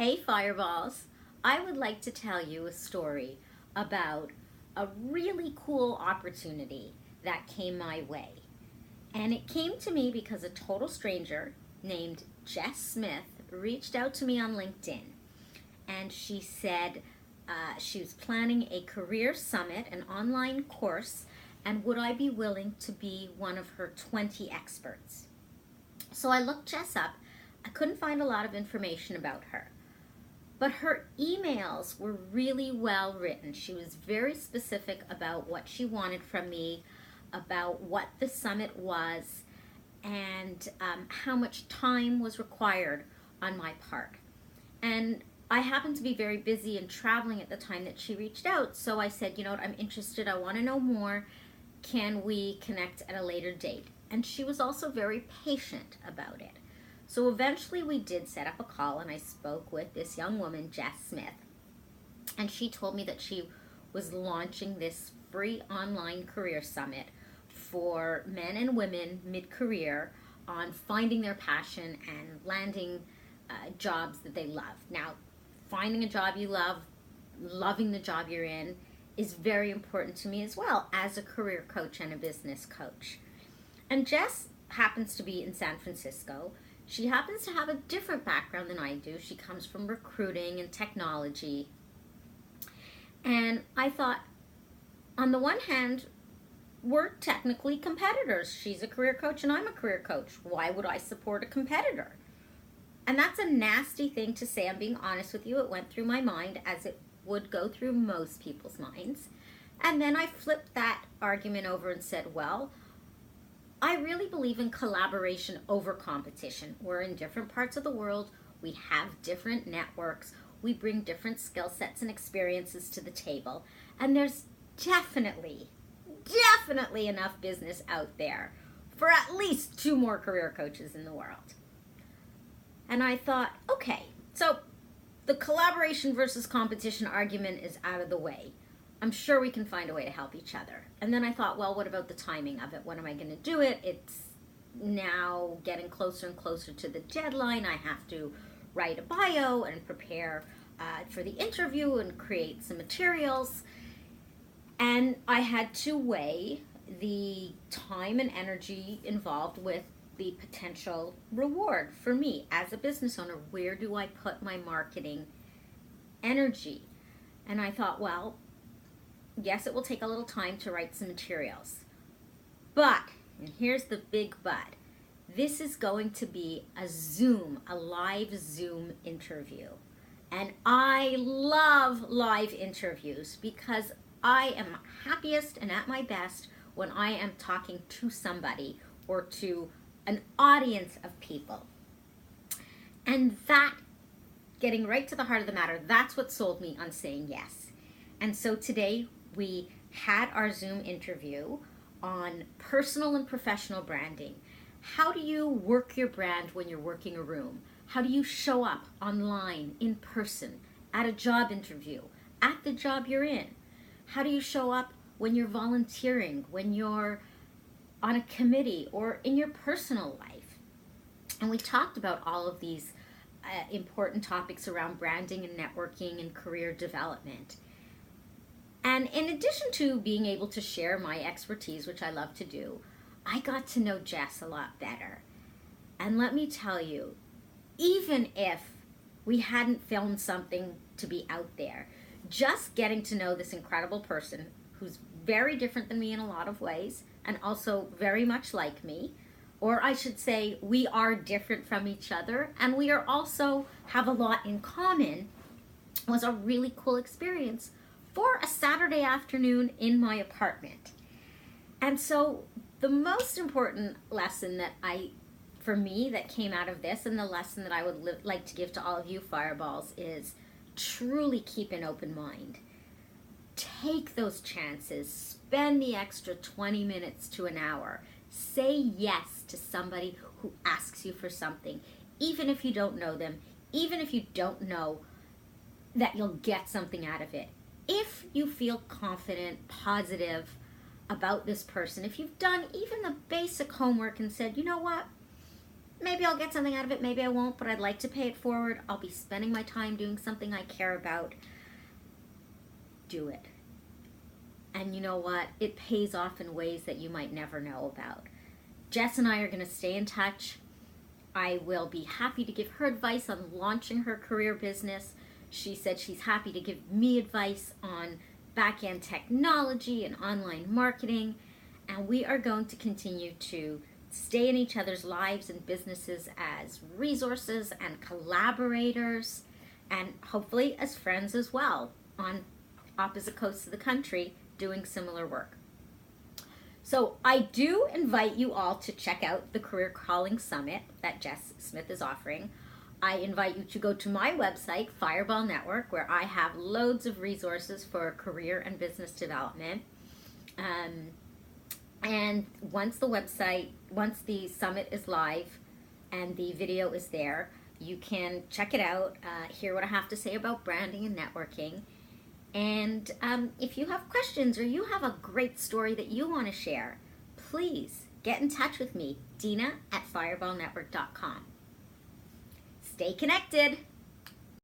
Hey Fireballs, I would like to tell you a story about a really cool opportunity that came my way. And it came to me because a total stranger named Jess Smith reached out to me on LinkedIn. And she said she was planning a career summit, an online course, and would I be willing to be one of her 20 experts? So I looked Jess up. I couldn't find a lot of information about her. But her emails were really well written. She was very specific about what she wanted from me, about what the summit was, and how much time was required on my part. And I happened to be very busy and traveling at the time that she reached out. So I said, you know what, I'm interested. I want to know more. Can we connect at a later date? And she was also very patient about it. So eventually we did set up a call, and I spoke with this young woman, Jess Smith. And she told me that she was launching this free online career summit for men and women mid-career on finding their passion and landing jobs that they love. Now, finding a job you love, loving the job you're in, is very important to me as well as a career coach and a business coach. And Jess happens to be in San Francisco. She happens to have a different background than I do. She comes from recruiting and technology. And I thought, on the one hand, we're technically competitors. She's a career coach and I'm a career coach. Why would I support a competitor? And that's a nasty thing to say. I'm being honest with you. It went through my mind, as it would go through most people's minds. And then I flipped that argument over and said, well, I really believe in collaboration over competition. We're in different parts of the world. We have different networks. We bring different skill sets and experiences to the table. And there's definitely enough business out there for at least 2 more career coaches in the world. And I thought, okay, so the collaboration versus competition argument is out of the way. I'm sure we can find a way to help each other. And then I thought, well, what about the timing of it? When am I going to do it? It's now getting closer and closer to the deadline. I have to write a bio and prepare for the interview and create some materials. And I had to weigh the time and energy involved with the potential reward for me as a business owner. Where do I put my marketing energy? And I thought, well, yes, it will take a little time to write some materials. But, and here's the big but, this is going to be a live Zoom interview. And I love live interviews because I am happiest and at my best when I am talking to somebody or to an audience of people. And that, getting right to the heart of the matter, that's what sold me on saying yes. And so today we had our Zoom interview on personal and professional branding. How do you work your brand when you're working a room? How do you show up online, in person, at a job interview, at the job you're in? How do you show up when you're volunteering, when you're on a committee, or in your personal life? And we talked about all of these important topics around branding and networking and career development. And in addition to being able to share my expertise, which I love to do, I got to know Jess a lot better. And let me tell you, even if we hadn't filmed something to be out there, just getting to know this incredible person who's very different than me in a lot of ways and also very much like me, or I should say we are different from each other and we are also have a lot in common, was a really cool experience for a Saturday afternoon in my apartment. And so the most important lesson for me that came out of this, and the lesson that I would like to give to all of you Fireballs, is truly keep an open mind. Take those chances. Spend the extra 20 minutes to an hour. Say yes to somebody who asks you for something, even if you don't know them, even if you don't know that you'll get something out of it. If you feel confident, positive about this person, if you've done even the basic homework and said, you know what, maybe I'll get something out of it, maybe I won't, but I'd like to pay it forward. I'll be spending my time doing something I care about. Do it. And you know what? It pays off in ways that you might never know about. Jess and I are going to stay in touch. I will be happy to give her advice on launching her career business. She said she's happy to give me advice on back-end technology and online marketing. And we are going to continue to stay in each other's lives and businesses as resources and collaborators, and hopefully as friends as well on opposite coasts of the country doing similar work. So I do invite you all to check out the Career Calling Summit that Jess Smith is offering. I invite you to go to my website, Fireball Network, where I have loads of resources for career and business development. And once the summit is live and the video is there, you can check it out, hear what I have to say about branding and networking. And if you have questions or you have a great story that you want to share, please get in touch with me, Dina@fireballnetwork.com. Stay connected.